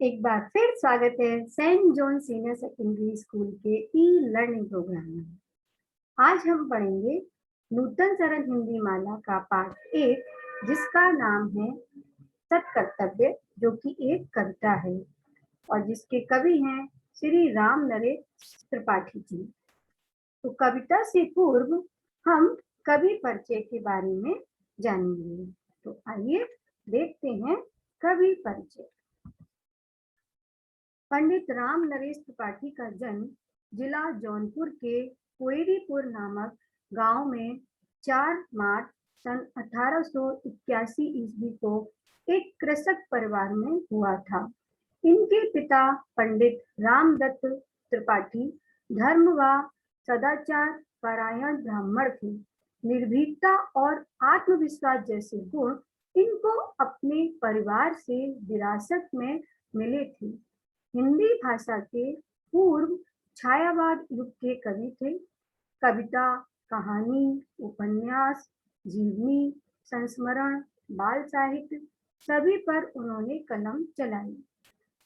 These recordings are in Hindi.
एक बार फिर स्वागत है saint John senior secondary school के ई लर्निंग प्रोग्राम में। आज हम पढ़ेंगे नूतन सरल हिंदी माला का पाठ 1, जिसका नाम है सत्कर्तव्य, जो कि एक कविता है और जिसके कवि हैं श्री राम नरेश त्रिपाठी जी। तो कविता से पूर्व हम कवि परिचय के बारे में जानेंगे। तो आइए देखते हैं कवि परिचय। पंडित राम नरेश त्रिपाठी का जन्म जिला जौनपुर के कोयरीपुर नामक गांव में 4 मार्च सन 1881 ईस्वी को एक कृषक परिवार में हुआ था। इनके पिता पंडित रामदत्त त्रिपाठी धर्म व सदाचार परायण ब्राह्मण थे। निर्भीकता और आत्मविश्वास जैसे गुण इनको अपने परिवार से विरासत में मिले थे। हिंदी भाषा के पूर्व छायावाद युग के कवि थे। कविता, कहानी, उपन्यास, जीवनी, संस्मरण, बाल साहित्य सभी पर उन्होंने कलम चलाई।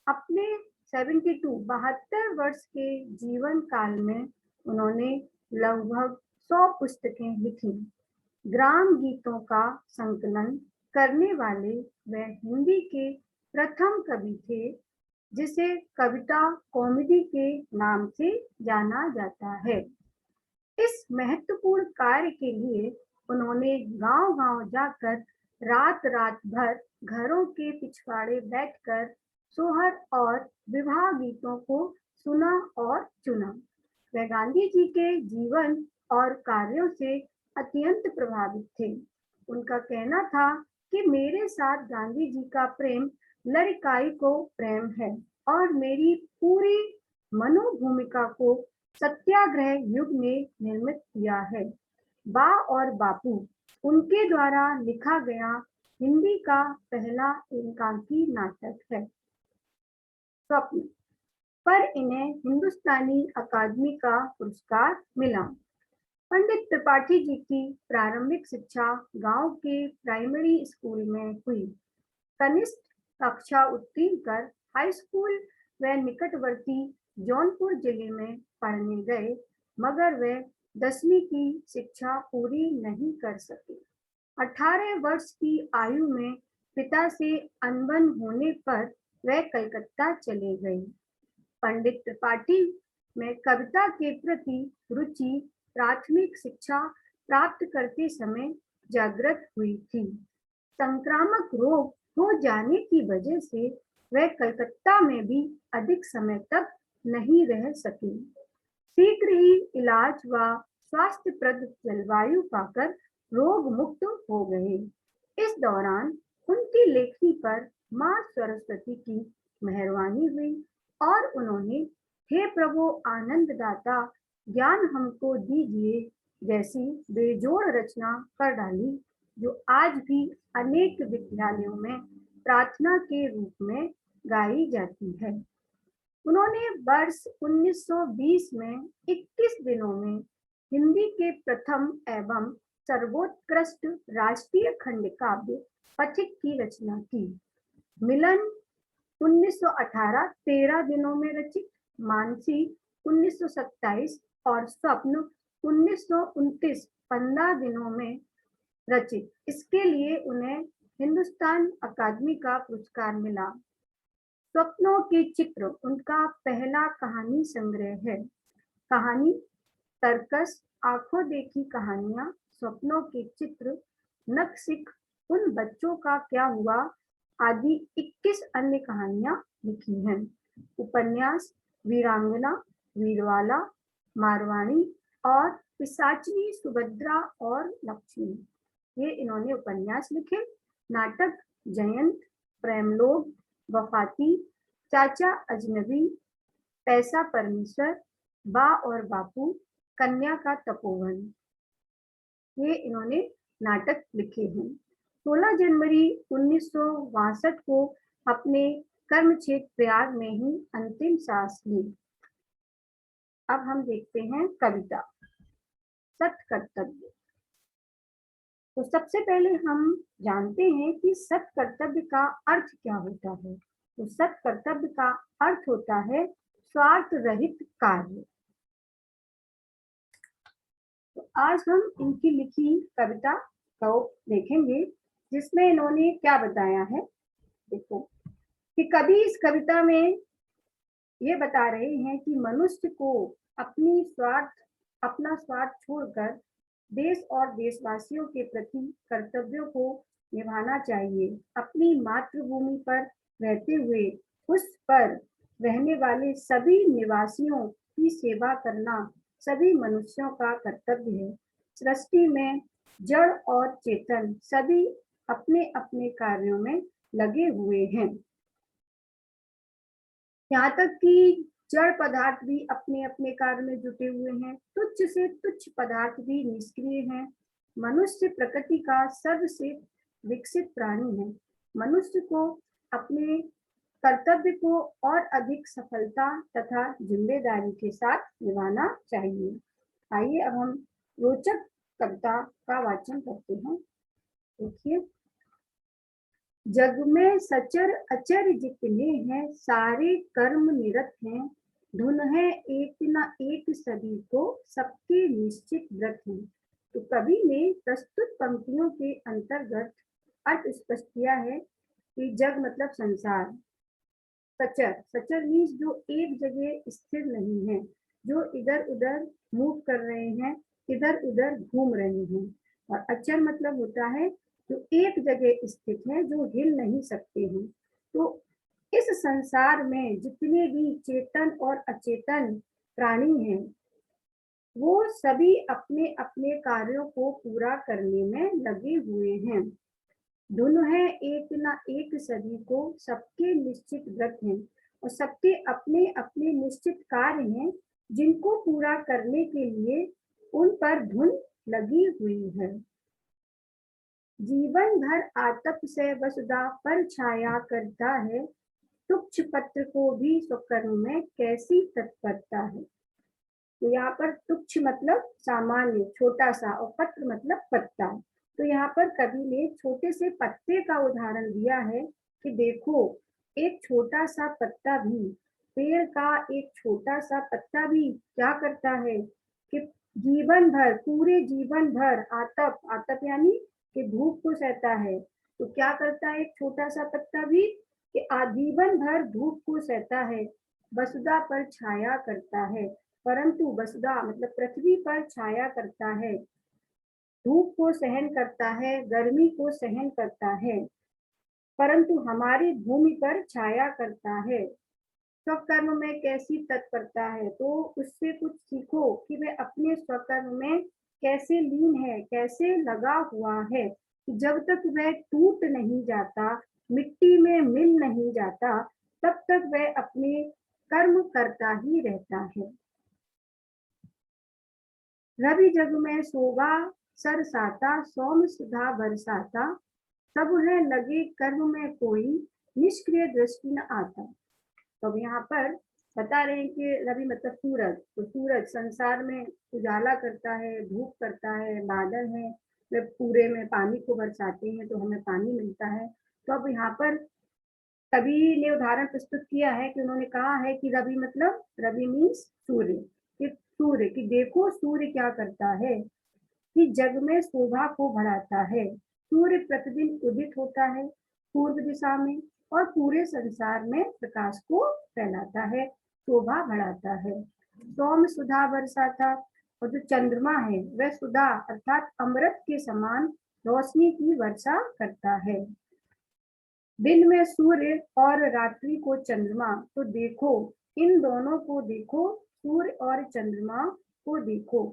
अपने 72 वर्ष के जीवन काल में उन्होंने लगभग 100 पुस्तकें लिखी। ग्राम गीतों का संकलन करने वाले वह हिंदी के प्रथम कवि थे, जिसे कविता कौमुदी के नाम से जाना जाता है। इस महत्वपूर्ण कार्य के लिए उन्होंने गांव-गांव जाकर रात-रात भर घरों के पिछवाड़े बैठकर सोहर और विवाह गीतों को सुना और चुना। वह गांधी जी के जीवन और कार्यों से अत्यंत प्रभावित थे। उनका कहना था कि मेरे साथ गांधी जी का प्रेम लड़काई को प्रेम है और मेरी पूरी मनोभूमिका को सत्याग्रह युग ने निर्मित किया है। बा और बापू उनके द्वारा लिखा गया हिंदी का पहला एकांकी नाटक है। स्वप्न पर इन्हें हिंदुस्तानी अकादमी का पुरस्कार मिला। पंडित त्रिपाठी जी की प्रारंभिक शिक्षा गांव के प्राइमरी स्कूल में हुई। कनिष्ठ कक्षा उत्तीर्ण कर हाई स्कूल व निकटवर्ती जौनपुर जिले में पढ़ने गए, मगर वे 10वीं की शिक्षा पूरी नहीं कर सके। 18 वर्ष की आयु में पिता से अनबन होने पर वे कलकत्ता चले गए। पंडित त्रिपाठी में कविता के प्रति रुचि प्राथमिक शिक्षा प्राप्त करते समय जागृत हुई थी। संक्रामक रोग हो जाने की वजह से वह कलकत्ता में भी अधिक समय तक नहीं रह सके। शीघ्र ही इलाज व स्वास्थ्यप्रद जलवायु पाकर रोग मुक्त हो गए। इस दौरान उनकी लेखनी पर मां सरस्वती की मेहरबानी हुई और उन्होंने हे प्रभु आनंददाता ज्ञान हमको दीजिए जैसी बेजोड़ रचना कर डाली, जो आज भी अनेक विद्यालयों में प्रार्थना के रूप में गाई जाती है। उन्होंने वर्ष 1920 में 21 दिनों में हिंदी के प्रथम एवं सर्वोत्कृष्ट राष्ट्रीय खंड काव्य पथिक की रचना की। मिलन 1918 13 दिनों में रचित, मानसी 1927 और स्वप्न 1929 15 दिनों में रचित। इसके लिए उन्हें हिंदुस्तान अकादमी का पुरस्कार मिला। स्वप्नों के चित्र उनका पहला कहानी संग्रह है। कहानी तर्कस, आंखों देखी कहानियां, स्वप्नों के चित्र, नखशिख, उन बच्चों का क्या हुआ आदि 21 अन्य कहानियां लिखी हैं। उपन्यास वीरांगना, वीरवाला, मारवाणी और पिशाचिनी सुभद्रा और लक्ष्मी, ये इन्होंने उपन्यास लिखे। नाटक जयंत, प्रेमलोक, वफाती, चाचा अजनबी, पैसा परमेश्वर, बा और बापू, कन्या का तपोवन, ये इन्होंने नाटक लिखे हैं। 16 जनवरी 1962 को अपने कर्मक्षेत्र प्रयाग में ही अंतिम सांस ली। अब हम देखते हैं कविता सत्कर्तव्य। तो सबसे पहले हम जानते हैं कि सत्कर्तव्य का अर्थ क्या होता है। तो सत कर्तव्य का अर्थ होता है स्वार्थ रहित कार्य। तो आज हम इनकी लिखी कविता को देखेंगे, जिसमें इन्होंने क्या बताया है। देखो कि कवि इस कविता में ये बता रहे हैं कि मनुष्य को अपना स्वार्थ छोड़कर देश और देशवासियों के प्रति कर्तव्यों को निभाना चाहिए। अपनी मातृभूमि पर रहते हुए उस पर रहने वाले सभी निवासियों की सेवा करना सभी मनुष्यों का कर्तव्य है। सृष्टि में जड़ और चेतन सभी अपने अपने कार्यों में लगे हुए हैं। यहाँ तक कि जड़ पदार्थ भी अपने अपने कार्य में जुटे हुए हैं। तुच्छ से तुच्छ पदार्थ भी निष्क्रिय हैं। मनुष्य प्रकृति का सबसे विकसित प्राणी है। मनुष्य को अपने कर्तव्य को और अधिक सफलता तथा जिम्मेदारी के साथ निभाना चाहिए। आइए अब हम रोचक कविता का वाचन करते हैं। देखिए, जग में सचर अचर जितने हैं सारे कर्म निरत हैं। धुन है एक न एक सभी को सबके निश्चित व्रत हैं। तो कवि ने प्रस्तुत पंक्तियों के अंतर्गत अर्थ स्पष्ट किया है कि जग मतलब संसार, सचर सचर मीन्स जो एक जगह स्थिर नहीं है, जो इधर उधर मूव कर रहे हैं, इधर उधर घूम रहे हैं। और अचर मतलब होता है जो एक जगह स्थित है, जो हिल नहीं सकते हैं। तो इस संसार में जितने भी चेतन और अचेतन प्राणी हैं, वो सभी अपने अपने कार्यों को पूरा करने में लगे हुए हैं। धुन है एक न एक सभी को सबके निश्चित व्रत हैं। और सबके अपने अपने निश्चित कार्य हैं, जिनको पूरा करने के लिए उन पर धुन लगी हुई है। जीवन भर आतप से वसुधा पर छाया करता है। तुच्छ पत्र को भी स्वकर्म में कैसी तत्परता है। तो यहाँ पर तुच्छ मतलब सामान्य, छोटा सा, और पत्र मतलब पत्ता। तो यहाँ पर कवि ने छोटे से पत्ते का उदाहरण दिया है कि देखो, एक छोटा सा पत्ता भी, पेड़ का एक छोटा सा पत्ता भी क्या करता है कि जीवन भर, पूरे जीवन भर आतप, आतप यानी कि धूप को सहता है। तो क्या करता है एक छोटा सा पत्ता भी कि आजीवन भर धूप को सहता है, वसुधा पर छाया करता है। परंतु वसुधा मतलब पृथ्वी पर छाया करता है, धूप को सहन करता है, गर्मी को सहन करता है, परंतु हमारी भूमि पर छाया करता है। स्वकर्म में कैसी तत्परता है। तो उससे कुछ सीखो कि वह अपने स्वकर्म में कैसे लीन है, कैसे लगा हुआ है। जब तक वह टूट नहीं जाता, मिट्टी में मिल नहीं जाता, तब तक वह अपने कर्म करता ही रहता है। रवि जग में शोभा सरसाता, सोम सुधा बरसाता, सब है लगे कर्म में कोई निष्क्रिय दृष्टि न आता। तो यहाँ पर बता रहे हैं कि रवि मतलब सूरज। तो सूरज संसार में उजाला करता है, धूप करता है, बादल है, वे पूरे में पानी को बरसाते हैं तो हमें पानी मिलता है। तो अब यहाँ पर कवि ने उदाहरण प्रस्तुत किया है कि उन्होंने कहा है कि रवि मतलब, रवि मीन्स सूर्य, कि सूर्य कि देखो सूर्य क्या करता है कि जग में शोभा को बढ़ाता है। सूर्य प्रतिदिन उदित होता है पूर्व दिशा में और पूरे संसार में प्रकाश को फैलाता है, शोभा बढ़ाता है। सोम सुधा बरसाता, और जो चंद्रमा है वह सुधा अर्थात अमृत के समान रोशनी की वर्षा करता है। दिन में सूर्य और रात्रि को चंद्रमा, तो देखो इन दोनों को देखो, सूर्य और चंद्रमा को देखो,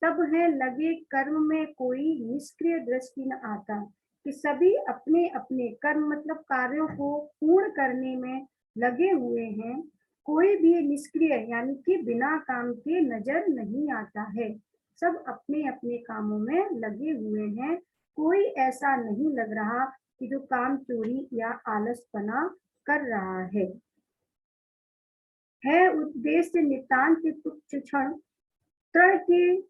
सब है लगे कर्म में कोई निष्क्रिय दृष्टि न आता। कि सभी अपने अपने कर्म मतलब कार्यों को पूर्ण करने में लगे हुए हैं। कोई भी निष्क्रिय यानी कि बिना काम के नजर नहीं आता है। सब अपने अपने कामों में लगे हुए हैं। कोई ऐसा नहीं लग रहा कि जो काम चोरी या आलसपना कर रहा है उद्देश्य नितांत तुच्छ क्षण, तृण के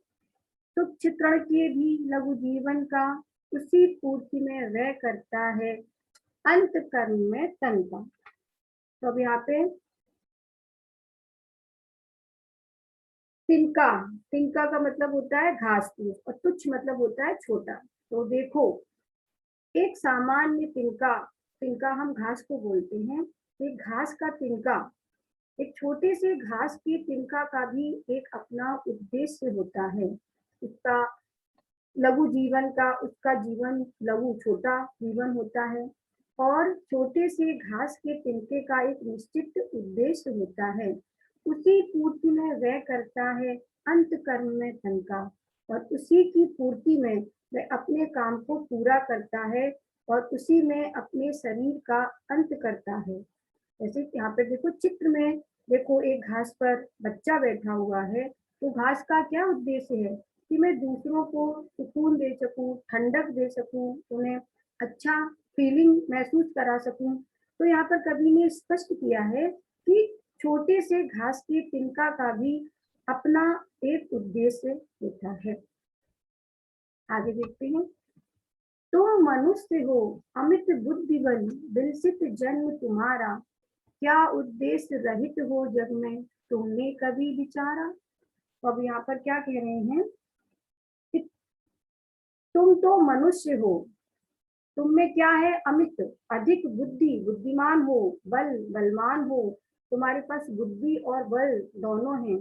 तुच्छ तृण के भी लघु जीवन का, उसी पूर्ति में वह करता है अंत कर्म में तन का। तो अब यहाँ पे तिनका, तिनका का मतलब होता है घास फूस और तुच्छ मतलब होता है छोटा। तो देखो, एक सामान्य तिनका, तिनका हम घास को बोलते हैं, एक घास का तिनका, एक छोटे से घास के तिनका का भी एक अपना उद्देश्य होता है। उसका लघु जीवन का, उसका जीवन लघु छोटा जीवन होता है और छोटे से घास के तिनके का एक निश्चित उद्देश्य होता है। उसी पूर्ति में वह करता है अंत कर्म में धन का, और उसी की पूर्ति में वह अपने काम को पूरा करता है और उसी में अपने शरीर का अंत करता है। जैसे यहाँ पे देखो चित्र में, देखो एक घास पर बच्चा बैठा हुआ है, तो घास का क्या उद्देश्य है कि मैं दूसरों को सुकून दे सकूं, ठंडक दे सकूं, उन्हें अच्छा फीलिंग महसूस करा सकूं। तो यहाँ पर कवि ने स्पष्ट किया है कि छोटे से घास के तिनका का भी अपना एक उद्देश्य होता है। आगे देखते हैं। तुम मनुष्य हो अमित बुद्धि बल, विलसित जन्म तुम्हारा, क्या उद्देश्य रहित हो जग में तुमने कभी विचारा। तो अब यहाँ पर क्या कह रहे हैं कि तुम तो मनुष्य हो, तुम में क्या है अमित, अधिक बुद्धि, बुद्धिमान हो, बल, बलवान हो, तुम्हारे पास बुद्धि और बल दोनों हैं,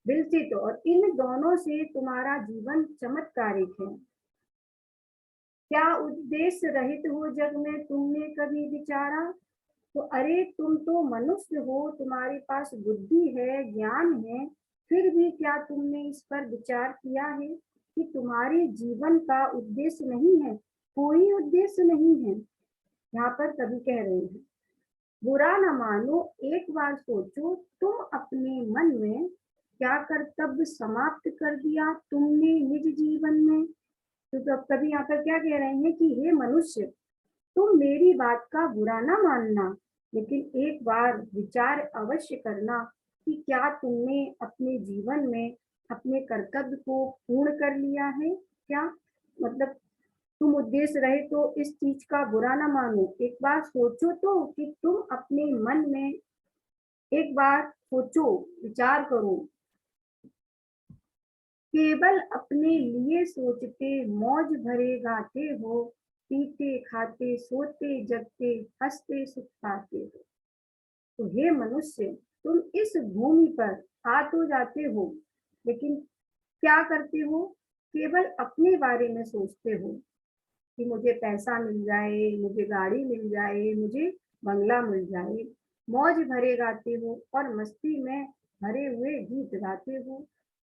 विलसित, और इन दोनों से तुम्हारा जीवन चमत्कारिक है। क्या उद्देश्य रहित हो जग में तुमने कभी विचारा। तो अरे तुम तो मनुष्य हो, तुम्हारे पास बुद्धि है, ज्ञान है, फिर भी क्या तुमने इस पर विचार किया है कि तुम्हारे जीवन का उद्देश्य नहीं है, कोई उद्देश्य नहीं है। यहाँ पर कवि कह रहे हैं, बुरा न मानो एक बार सोचो, तुम अपने मन में क्या कर्तव्य समाप्त कर दिया तुमने निज जीवन में। तो कवि यहाँ पर क्या कह रहे हैं कि हे मनुष्य, तुम मेरी बात का बुरा ना मानना, लेकिन एक बार विचार अवश्य करना कि क्या तुमने अपने जीवन में अपने कर्तव्य को पूर्ण कर लिया है क्या। मतलब तुम उद्देश्य रहे तो इस चीज का बुरा ना मानो, एक बार सोचो तो कि तुम अपने मन में एक बार सोचो, विचार करो। केवल अपने लिए सोचते मौज भरे गाते हो, पीते खाते सोते जगते हंसते सुख पाते हो। तो हे मनुष्य, तुम इस भूमि पर आ तो जाते हो, लेकिन क्या करते हो, केवल अपने बारे में सोचते हो कि मुझे पैसा मिल जाए, मुझे गाड़ी मिल जाए, मुझे बंगला मिल जाए। मौज भरे गाते हो और मस्ती में भरे हुए गीत गाते हो,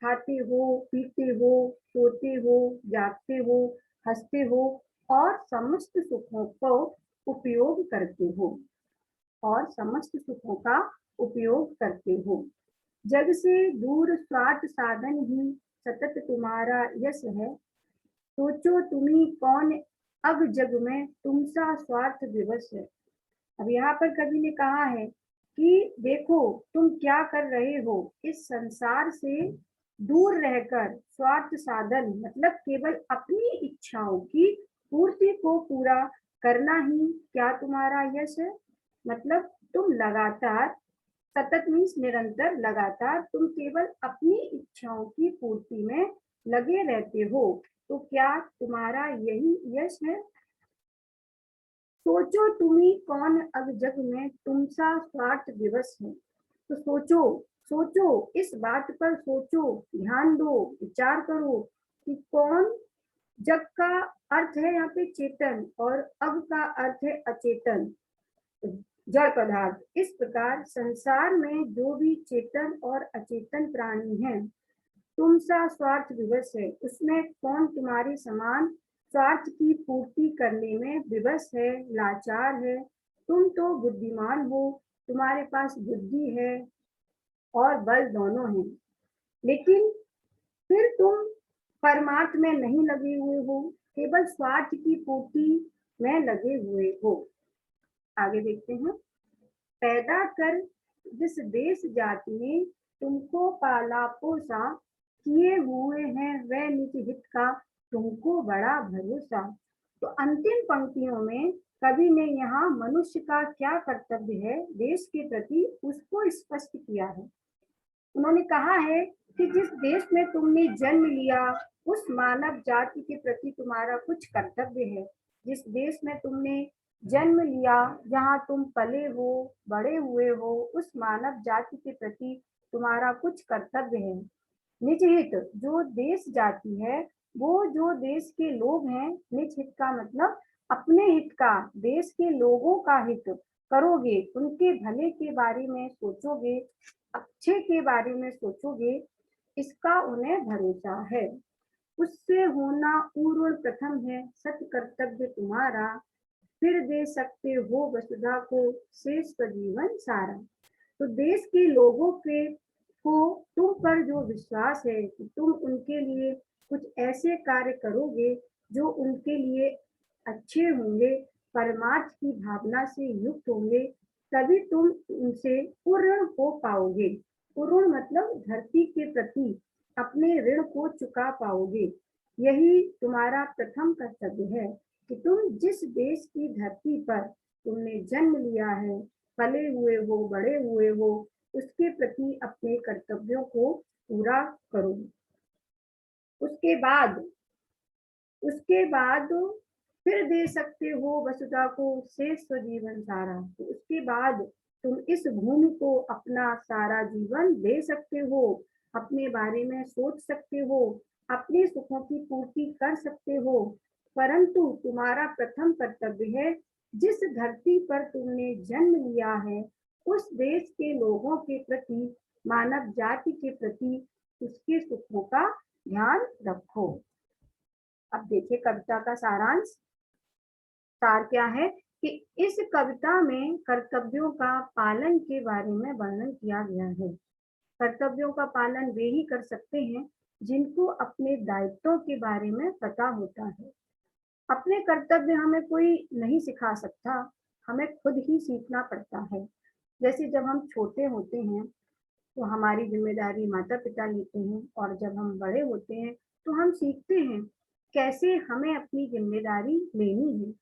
खाते हो, पीते हो, सोते हो, जागते हो, हंसते हो और समस्त सुखों को उपयोग करते हो, और समस्त सुखों का उपयोग करते हो। जग से दूर स्वार्थ साधन ही सतत तुम्हारा यश है। सोचो तुम्ही कौन अब जग में तुमसा स्वार्थ विवश है। अब यहाँ पर कवि ने कहा है कि देखो तुम क्या कर रहे हो, इस संसार से दूर रहकर स्वार्थ साधन मतलब केवल अपनी इच्छाओं की पूर्ति को पूरा करना ही क्या तुम्हारा यश है। मतलब तुम लगातार, सतत मीन्स निरंतर, लगातार तुम केवल अपनी इच्छाओं की पूर्ति में लगे रहते हो, तो क्या तुम्हारा यही यश है। सोचो तुम्ही कौन अब जग में तुमसा स्वार्थ विवश है। तो सोचो, सोचो, इस बात पर सोचो, ध्यान दो, विचार करो कि कौन, जग का अर्थ है यहाँ पे चेतन और अब का अर्थ है अचेतन, जड़ पदार्थ। इस प्रकार संसार में जो भी चेतन और अचेतन प्राणी हैं, तुम सा स्वार्थ विवश है, उसमें कौन तुम्हारे समान स्वार्थ की पूर्ति करने में विवश है, लाचार है। तुम तो बुद्धिमान हो, तुम्हारे पास बुद्धि है और बल दोनों हैं, लेकिन फिर तुम परमार्थ में नहीं लगे हुए हो, केवल स्वार्थ की पूर्ति में लगे हुए हो। आगे देखते हैं। पैदा कर जिस देश जाति ने तुमको पाला पोसा, किए हुए हैं वह निज हित का तुमको बड़ा भरोसा। तो अंतिम पंक्तियों में कवि ने यहाँ मनुष्य का क्या कर्तव्य है देश के प्रति उसको स्पष्ट किया है। उन्होंने कहा है कि जिस देश में तुमने जन्म लिया उस मानव जाति के प्रति तुम्हारा कुछ कर्तव्य है। जिस देश में तुमने जन्म लिया, जहाँ तुम पले हो, बड़े हुए हो, उस मानव जाति के प्रति तुम्हारा कुछ कर्तव्य है। निज हित जो देश जाति है, वो जो देश के लोग हैं, निज हित का मतलब अपने हित का, देश के लोगों का हित करोगे, उनके भले के बारे में सोचोगे, अच्छे के बारे में सोचोगे, इसका उन्हें भरोसा है। उससे होना पूर्ण प्रथम है सत्य कर्तव्य तुम्हारा, फिर दे सकते हो वसुधा को शेष जीवन सारा। तो देश के लोगों के को तुम पर जो विश्वास है कि तुम उनके लिए कुछ ऐसे कार्य करोगे जो उनके लिए अच्छे होंगे, परमार्थ की भावना से युक्त होंगे, तभी तुम उनसे पूर्ण हो पाओगे। पूर्ण मतलब धरती के प्रति अपने ऋण को चुका पाओगे। यही तुम्हारा प्रथम कर्तव्य है कि तुम जिस देश की धरती पर तुमने जन्म लिया है, पले हुए हो, बड़े हुए हो, उसके प्रति अपने कर्तव्यों को पूरा करो। उसके बाद उसके बाद फिर दे सकते हो वसुधा को शेष जीवन सारा। तो उसके बाद तुम इस भूमि को अपना सारा जीवन दे सकते हो, अपने बारे में सोच सकते हो, अपने सुखों की पूर्ति कर सकते हो। परंतु तुम्हारा प्रथम कर्तव्य है, जिस धरती पर तुमने जन्म लिया है, उस देश के लोगों के प्रति, मानव जाति के प्रति उसके सुखों का ध्यान रखो। अब देखिए कविता का सारांश। सार क्या है कि इस कविता में कर्तव्यों का पालन के बारे में वर्णन किया गया है। कर्तव्यों का पालन वे ही कर सकते हैं जिनको अपने दायित्वों के बारे में पता होता है। अपने कर्तव्य हमें कोई नहीं सिखा सकता, हमें खुद ही सीखना पड़ता है। जैसे जब हम छोटे होते हैं तो हमारी जिम्मेदारी माता पिता लेते हैं, और जब हम बड़े होते हैं तो हम सीखते हैं कैसे हमें अपनी जिम्मेदारी लेनी है।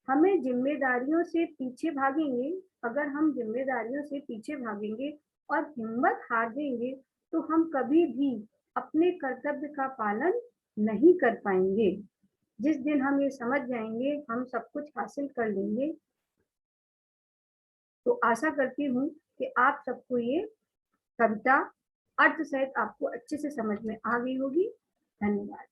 हमें जिम्मेदारियों से पीछे भागेंगे, अगर हम जिम्मेदारियों से पीछे भागेंगे और हिम्मत हार देंगे तो हम कभी भी अपने कर्तव्य का पालन नहीं कर पाएंगे। जिस दिन हम ये समझ जाएंगे हम सब कुछ हासिल कर लेंगे। तो आशा करती हूँ कि आप सबको ये कविता अर्थ सहित आपको अच्छे से समझ में आ गई होगी। धन्यवाद।